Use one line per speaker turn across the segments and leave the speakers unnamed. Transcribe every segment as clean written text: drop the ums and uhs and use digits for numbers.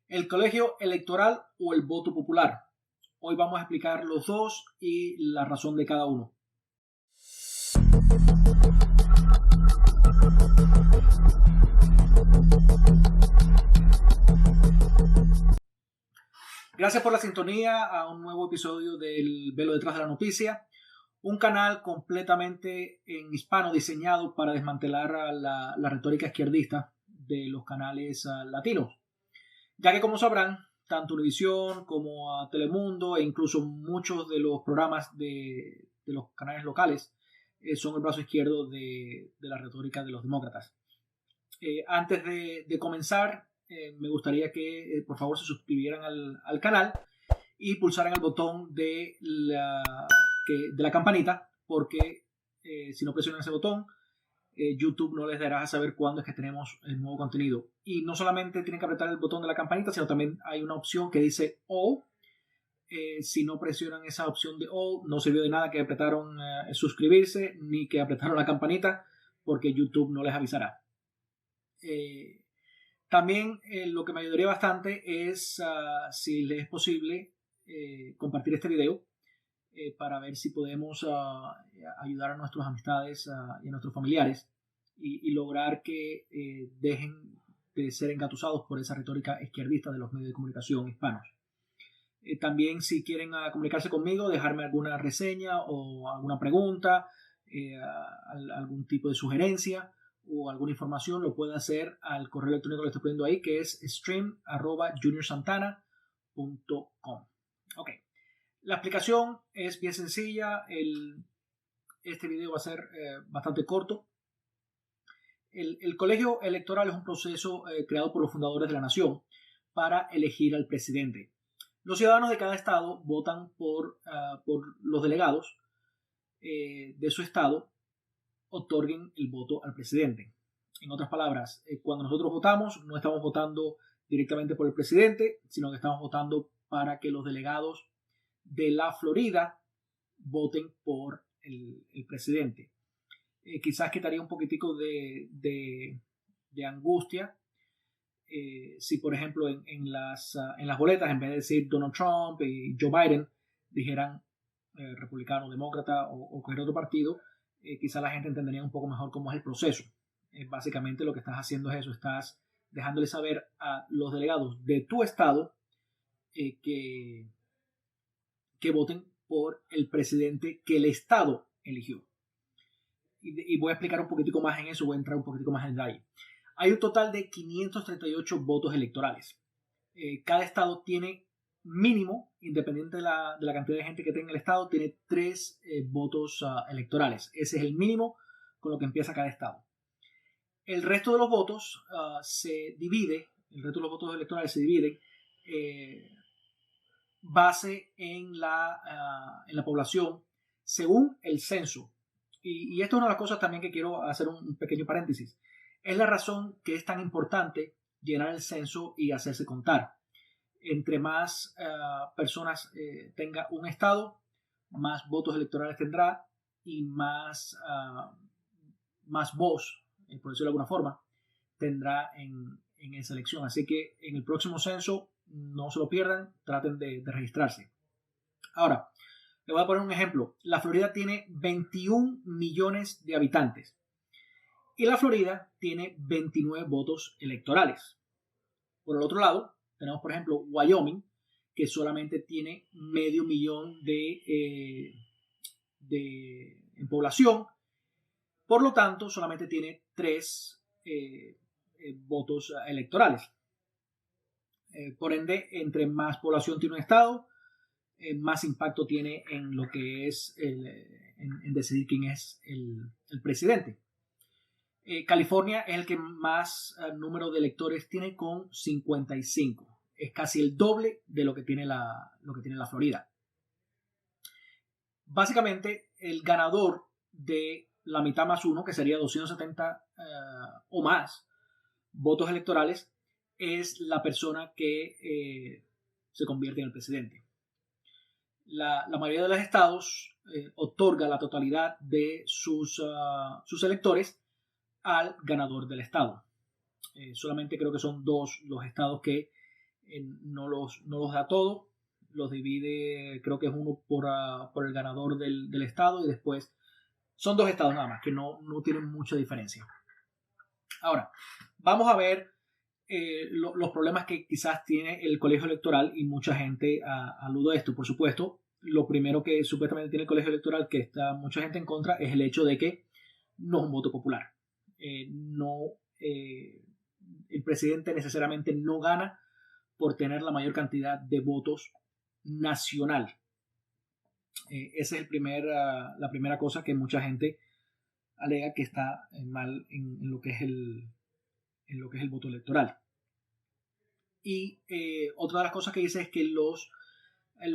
el colegio electoral o el voto popular. Hoy vamos a explicar los dos y la razón de cada uno. Gracias por la sintonía a un nuevo episodio del Velo Detrás de la Noticia, un canal completamente en hispano diseñado para desmantelar la retórica izquierdista de los canales latinos. Ya que, como sabrán, tanto Univisión como Telemundo e incluso muchos de los programas de los canales locales son el brazo izquierdo de la retórica de los demócratas. Antes de comenzar, me gustaría que por favor se suscribieran al canal y pulsaran el botón de la campanita, porque si no presionan ese botón, YouTube no les dará a saber cuándo es que tenemos el nuevo contenido. Y no solamente tienen que apretar el botón de la campanita, sino también hay una opción que dice All. Si no presionan esa opción de All, no sirvió de nada que apretaron suscribirse ni que apretaron la campanita, porque YouTube no les avisará. También lo que me ayudaría bastante es, si les es posible, compartir este video para ver si podemos ayudar a nuestras amistades y a nuestros familiares y lograr que dejen de ser engatusados por esa retórica izquierdista de los medios de comunicación hispanos. También, si quieren comunicarse conmigo, dejarme alguna reseña o alguna pregunta, algún tipo de sugerencia o alguna información, lo pueden hacer al correo electrónico que le estoy poniendo ahí, que es stream@juniorsantana.com. Ok. La explicación es bien sencilla. Este video va a ser bastante corto. El colegio electoral es un proceso creado por los fundadores de la nación para elegir al presidente. Los ciudadanos de cada estado votan por los delegados de su estado otorguen el voto al presidente. En otras palabras, cuando nosotros votamos, no estamos votando directamente por el presidente, sino que estamos votando para que los delegados de la Florida voten por el presidente. Quizás quitaría un poquitico de angustia si, por ejemplo, en las boletas, en vez de decir Donald Trump y Joe Biden, dijeran republicano, demócrata o cualquier otro partido. Quizás la gente entendería un poco mejor cómo es el proceso. Básicamente lo que estás haciendo es eso, estás dejándole saber a los delegados de tu estado que voten por el presidente que el estado eligió. Y voy a explicar un poquitico más en eso, voy a entrar un poquitico más en detalle. Hay un total de 538 votos electorales. Cada estado tiene mínimo, independiente de la cantidad de gente que tenga el estado, tiene 3 votos electorales. Ese es el mínimo con lo que empieza cada estado. El resto de los votos el resto de los votos electorales se dividen base en la población según el censo. Y esto es una de las cosas también que quiero hacer un pequeño paréntesis. Es la razón que es tan importante llenar el censo y hacerse contar. Entre más personas tenga un estado, más votos electorales tendrá y más voz, por decirlo de alguna forma, tendrá en esa elección. Así que en el próximo censo, no se lo pierdan, traten de registrarse. Ahora, le voy a poner un ejemplo. La Florida tiene 21 millones de habitantes y la Florida tiene 29 votos electorales. Por el otro lado, tenemos, por ejemplo, Wyoming, que solamente tiene medio millón en población. Por lo tanto, solamente tiene 3 votos electorales. Por ende, entre más población tiene un estado, más impacto tiene en lo que es en decidir quién es el presidente. California es el que más número de electores tiene, con 55. Es casi el doble de lo que tiene la Florida. Básicamente, el ganador de la mitad más uno, que sería 270 o más votos electorales, es la persona que se convierte en el presidente. La mayoría de los estados otorga la totalidad de sus electores al ganador del estado. Solamente creo que son 2 los estados que no los da todo, los divide, creo que es uno por el ganador del estado, y después son 2 estados nada más, que no tienen mucha diferencia. Ahora, vamos a ver los problemas que quizás tiene el colegio electoral, y mucha gente alude a esto. Por supuesto, lo primero que supuestamente tiene el colegio electoral, que está mucha gente en contra, es el hecho de que no es un voto popular. El presidente necesariamente no gana por tener la mayor cantidad de votos nacional. Esa es la primera cosa que mucha gente alega que está mal en lo que es el voto electoral. Y otra de las cosas que dice es que los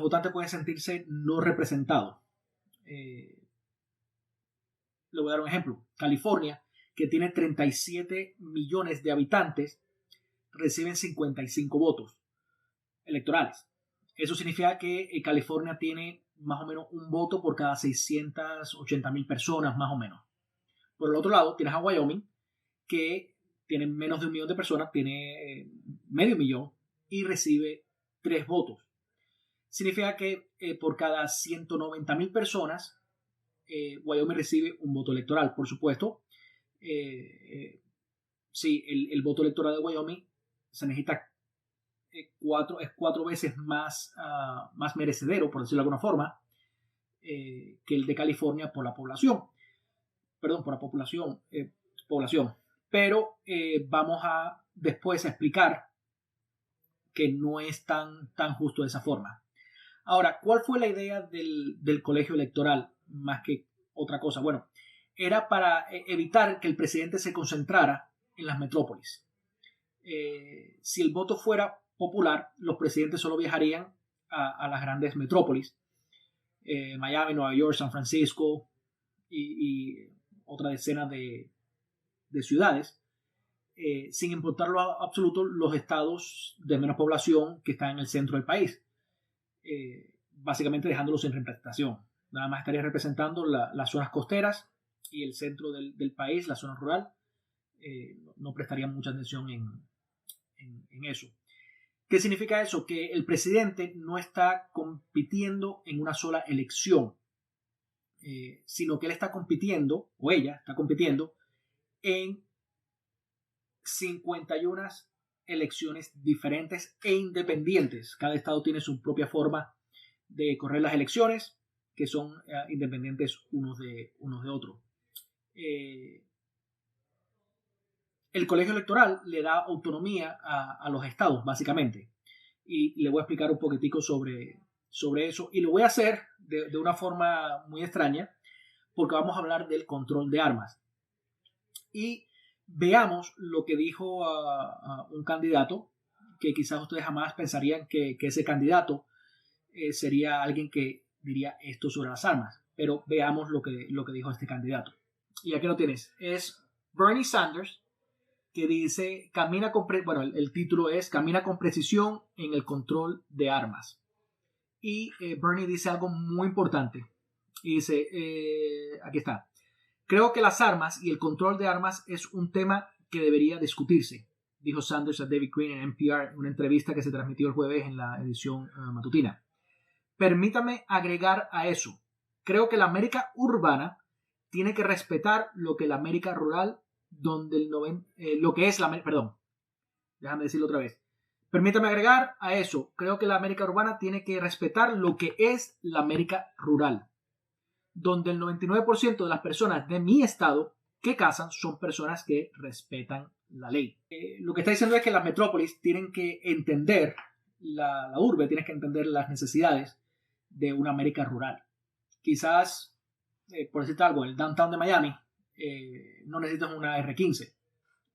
votantes pueden sentirse no representados. Le voy a dar un ejemplo. California, que tiene 37 millones de habitantes, reciben 55 votos electorales. Eso significa que California tiene más o menos un voto por cada 680,000 personas, más o menos. Por el otro lado, tienes a Wyoming, que tiene menos de 1 millón de personas, tiene medio millón y recibe 3 votos. Significa que por cada 190,000 personas, Wyoming recibe un voto electoral. Por supuesto, sí, el voto electoral de Wyoming se necesita 4 veces más merecedero, por decirlo de alguna forma, que el de California por la población. Perdón, por la población. Pero vamos después a explicar que no es tan justo de esa forma. Ahora, ¿cuál fue la idea del colegio electoral más que otra cosa? Bueno, era para evitar que el presidente se concentrara en las metrópolis. Si el voto fuera popular, los presidentes solo viajarían a las grandes metrópolis, Miami, Nueva York, San Francisco y otra decena de ciudades, sin importar lo absoluto los estados de menos población que están en el centro del país, básicamente dejándolos sin representación. Nada más estaría representando las zonas costeras y el centro del país, la zona rural. No prestarían mucha atención en eso. ¿Qué significa eso? Que el presidente no está compitiendo en una sola elección, sino que él está compitiendo, o ella está compitiendo, en 51 elecciones diferentes e independientes. Cada estado tiene su propia forma de correr las elecciones, que son independientes unos de otros. El colegio electoral le da autonomía a los estados, básicamente. Y le voy a explicar un poquitico sobre eso. Y lo voy a hacer de una forma muy extraña, porque vamos a hablar del control de armas. Y veamos lo que dijo un candidato, que quizás ustedes jamás pensarían que ese candidato sería alguien que diría esto sobre las armas. Pero veamos lo que dijo este candidato. Y aquí lo tienes. Es Bernie Sanders, que dice, el título es Camina con precisión en el control de armas. Y Bernie dice algo muy importante. Y dice, aquí está. Creo que las armas y el control de armas es un tema que debería discutirse, dijo Sanders a David Green en NPR en una entrevista que se transmitió el jueves en la edición matutina. Permítame agregar a eso. Creo que la América urbana tiene que respetar lo que la América rural, déjame decirlo otra vez. Permítame agregar a eso. Creo que la América urbana tiene que respetar lo que es la América rural, donde el 99% de las personas de mi estado que cazan son personas que respetan la ley. Lo que está diciendo es que las metrópolis tienen que entender, la urbe tiene que entender las necesidades de una América rural. Quizás, por decirte algo, el downtown de Miami no necesitas una R15,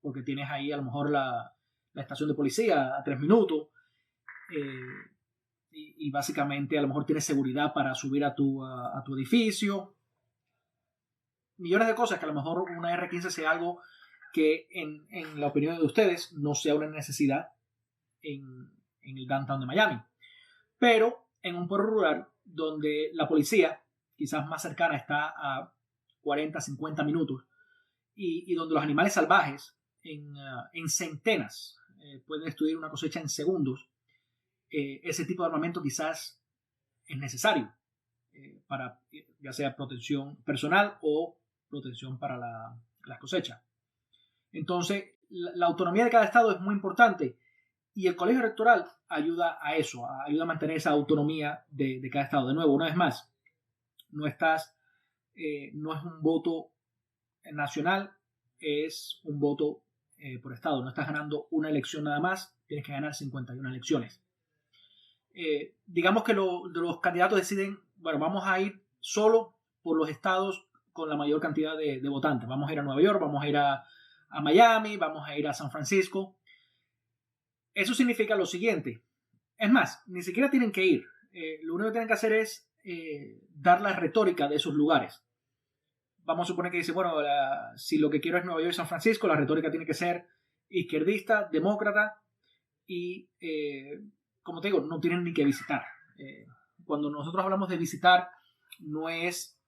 porque tienes ahí a lo mejor la estación de policía a 3 minutos, y básicamente a lo mejor tienes seguridad para subir a tu edificio. Millones de cosas que a lo mejor una R15 sea algo que en la opinión de ustedes no sea una necesidad en el downtown de Miami. Pero en un pueblo rural donde la policía quizás más cercana está a 40, 50 minutos y donde los animales salvajes en centenas pueden destruir una cosecha en segundos, ese tipo de armamento quizás es necesario para ya sea protección personal o protección para las cosechas. Entonces, la autonomía de cada estado es muy importante y el colegio electoral ayuda a eso, ayuda a mantener esa autonomía de cada estado. De nuevo, una vez más, no es un voto nacional, es un voto por estado. No estás ganando una elección nada más, tienes que ganar 51 elecciones. Digamos que los candidatos deciden, bueno, vamos a ir solo por los estados con la mayor cantidad de votantes. Vamos a ir a Nueva York, vamos a ir a Miami, vamos a ir a San Francisco. Eso significa lo siguiente. Es más, ni siquiera tienen que ir. Lo único que tienen que hacer es dar la retórica de esos lugares. Vamos a suponer que dice, bueno, si lo que quiero es Nueva York y San Francisco, la retórica tiene que ser izquierdista, demócrata y, como te digo, no tienen ni que visitar. Cuando nosotros hablamos de visitar, no es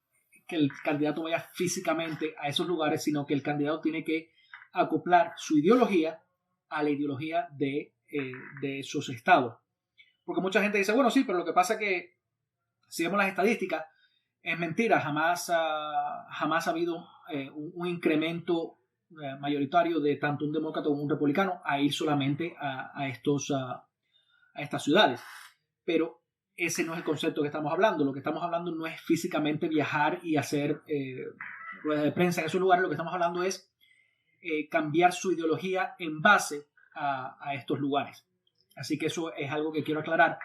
que el candidato vaya físicamente a esos lugares, sino que el candidato tiene que acoplar su ideología a la ideología de esos estados. Porque mucha gente dice, bueno, sí, pero lo que pasa es que si vemos las estadísticas, es mentira, jamás ha habido un incremento mayoritario de tanto un demócrata como un republicano a ir solamente a estas ciudades. Pero ese no es el concepto que estamos hablando. Lo que estamos hablando no es físicamente viajar y hacer ruedas de prensa en esos lugares. Lo que estamos hablando es cambiar su ideología en base a estos lugares. Así que eso es algo que quiero aclarar,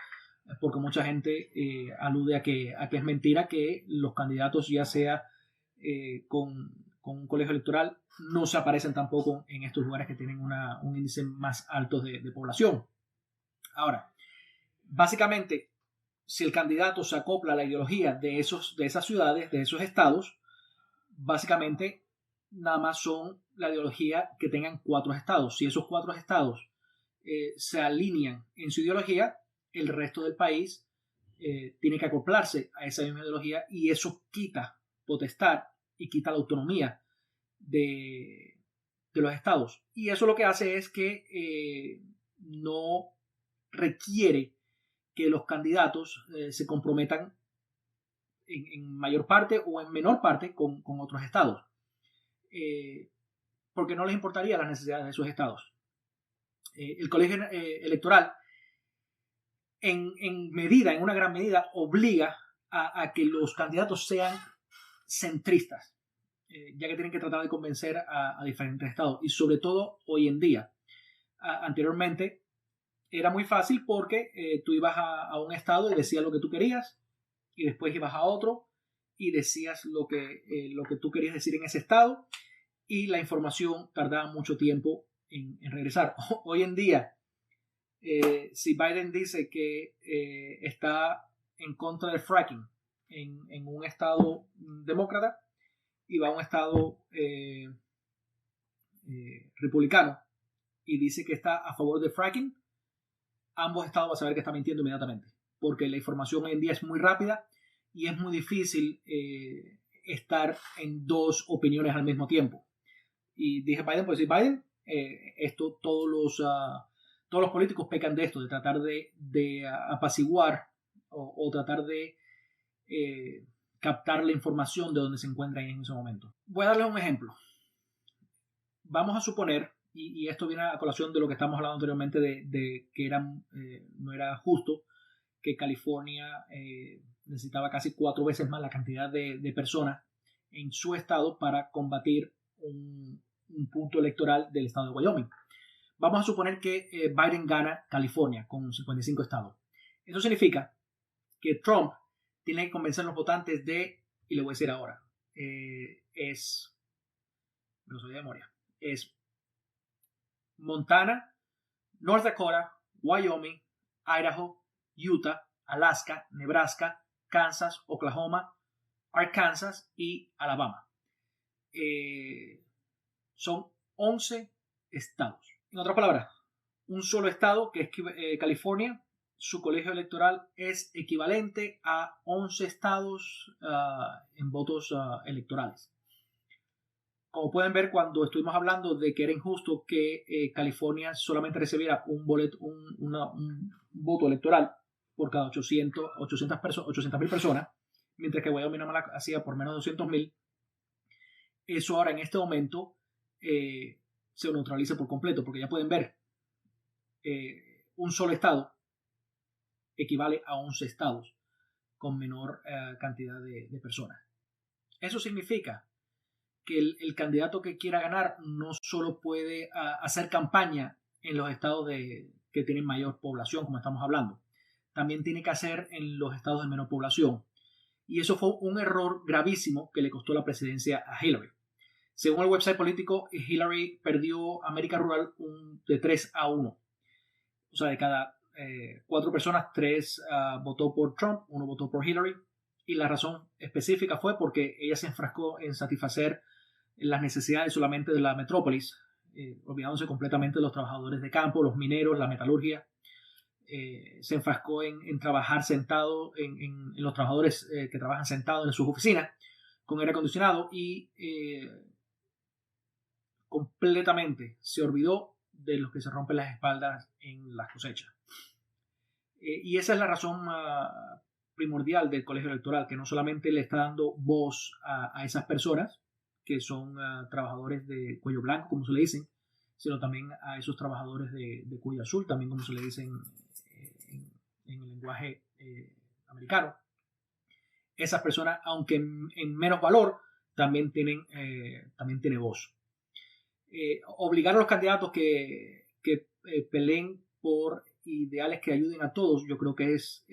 porque mucha gente alude a que es mentira que los candidatos, ya sea con un colegio electoral, no se aparecen tampoco en estos lugares que tienen un índice más alto de población. Ahora, básicamente, si el candidato se acopla a la ideología de esas ciudades, de esos estados, básicamente nada más son la ideología que tengan 4 estados. Si esos 4 estados se alinean en su ideología, el resto del país tiene que acoplarse a esa misma ideología y eso quita potestad y quita la autonomía de los estados. Y eso lo que hace es que no requiere que los candidatos se comprometan en mayor parte o en menor parte con otros estados. Porque no les importaría las necesidades de esos estados. El colegio electoral en una gran medida obliga a que los candidatos sean centristas, ya que tienen que tratar de convencer a diferentes estados y sobre todo hoy en día. Anteriormente era muy fácil porque tú ibas a un estado y decías lo que tú querías y después ibas a otro y decías lo que tú querías decir en ese estado y la información tardaba mucho tiempo en regresar. Hoy en día, si Biden dice que está en contra del fracking en un estado demócrata y va a un estado republicano y dice que está a favor del fracking, ambos estados van a saber que está mintiendo inmediatamente, porque la información hoy en día es muy rápida y es muy difícil estar en 2 opiniones al mismo tiempo. Y dije Biden, pues sí, Biden, esto todos los políticos pecan de esto, de tratar de apaciguar o tratar de captar la información de donde se encuentran en ese momento. Voy a darles un ejemplo. Vamos a suponer, y esto viene a colación de lo que estamos hablando anteriormente de que no era justo que California necesitaba casi 4 veces más la cantidad de personas en su estado para combatir un punto electoral del estado de Wyoming. Vamos a suponer que Biden gana California con 55 estados. Eso significa que Trump tiene que convencer a los votantes y le voy a decir ahora, no soy de memoria, es Montana, North Dakota, Wyoming, Idaho, Utah, Alaska, Nebraska, Kansas, Oklahoma, Arkansas y Alabama. Son 11 estados. En otras palabras, un solo estado, que es California, su colegio electoral es equivalente a 11 estados en votos electorales. Como pueden ver, cuando estuvimos hablando de que era injusto que California solamente recibiera un voto electoral por cada 800.000 personas, mientras que Wyoming no la hacía por menos de 200.000, eso ahora en este momento se neutraliza por completo, porque ya pueden ver, un solo estado equivale a 11 estados con menor cantidad de personas. Eso significa que el candidato que quiera ganar no solo puede hacer campaña en los estados que tienen mayor población, como estamos hablando, también tiene que hacer en los estados de menor población. Y eso fue un error gravísimo que le costó la presidencia a Hillary. Según el website político, Hillary perdió América Rural de 3-1. O sea, de cada 4 personas, 3 votó por Trump, 1 votó por Hillary. Y la razón específica fue porque ella se enfrascó en satisfacer las necesidades solamente de la metrópolis, olvidándose completamente de los trabajadores de campo, los mineros, la metalurgia. Se enfrascó en trabajar sentado, en los trabajadores que trabajan sentados en sus oficinas con aire acondicionado, y completamente se olvidó de los que se rompen las espaldas en las cosechas. Y esa es la razón primordial del colegio electoral, que no solamente le está dando voz a esas personas que son trabajadores de cuello blanco, como se le dicen, sino también a esos trabajadores de cuello azul, también como se le dicen en el lenguaje americano. Esas personas, aunque en menos valor, también tienen voz. Obligar a los candidatos que peleen por ideales que ayuden a todos, yo creo que es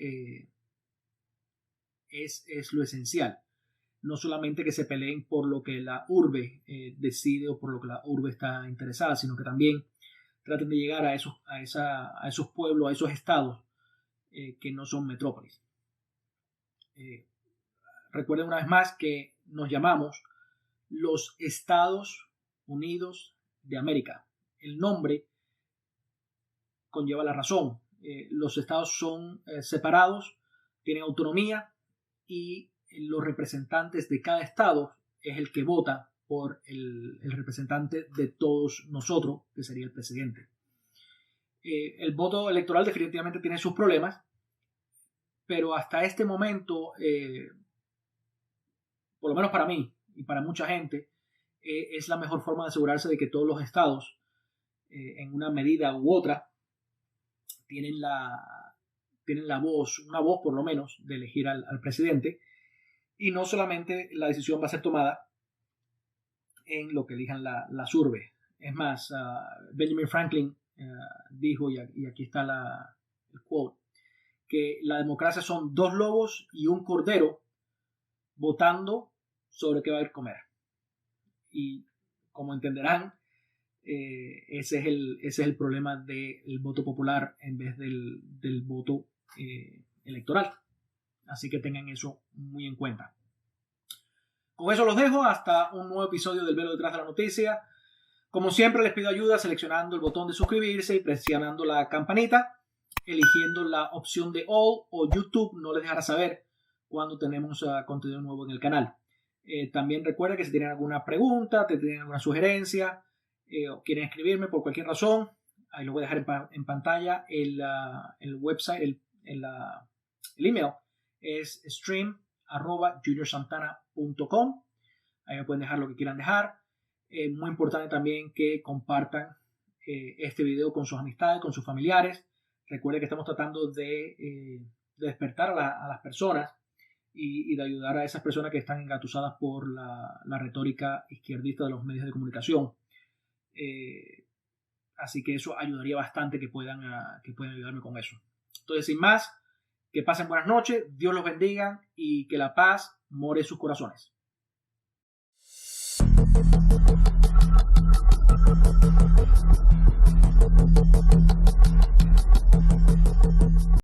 lo esencial. No solamente que se peleen por lo que la urbe decide o por lo que la urbe está interesada, sino que también traten de llegar a esos pueblos, a esos estados que no son metrópolis. Recuerden una vez más que nos llamamos los Estados Unidos de América. El nombre conlleva la razón. Los estados son separados, tienen autonomía, y los representantes de cada estado es el que vota por el representante de todos nosotros, que sería el presidente. El voto electoral definitivamente tiene sus problemas, pero hasta este momento, por lo menos para mí y para mucha gente, es la mejor forma de asegurarse de que todos los estados, en una medida u otra, tienen una voz por lo menos, de elegir al presidente. Y no solamente la decisión va a ser tomada en lo que elijan las urbes. Es más, Benjamin Franklin dijo, y aquí está el quote, que la democracia son 2 lobos y un cordero votando sobre qué va a comer. Y como entenderán, ese es el problema del voto popular en vez del voto electoral. Así que tengan eso muy en cuenta. Con eso los dejo hasta un nuevo episodio del Velo Detrás de la Noticia. Como siempre, les pido ayuda seleccionando el botón de suscribirse y presionando la campanita, eligiendo la opción de All, o YouTube no les dejará saber cuando tenemos contenido nuevo en el canal. También recuerden que si tienen alguna pregunta, tienen alguna sugerencia, o quieren escribirme por cualquier razón, ahí lo voy a dejar en pantalla. El website, el email es stream@juniorsantana.com. Ahí me pueden dejar lo que quieran dejar. Muy importante también que compartan este video con sus amistades, con sus familiares. Recuerden que estamos tratando de despertar a las personas y de ayudar a esas personas que están engatusadas por la retórica izquierdista de los medios de comunicación. Así que eso ayudaría bastante, que puedan ayudarme con eso. Entonces, sin más, que pasen buenas noches, Dios los bendiga y que la paz more en sus corazones.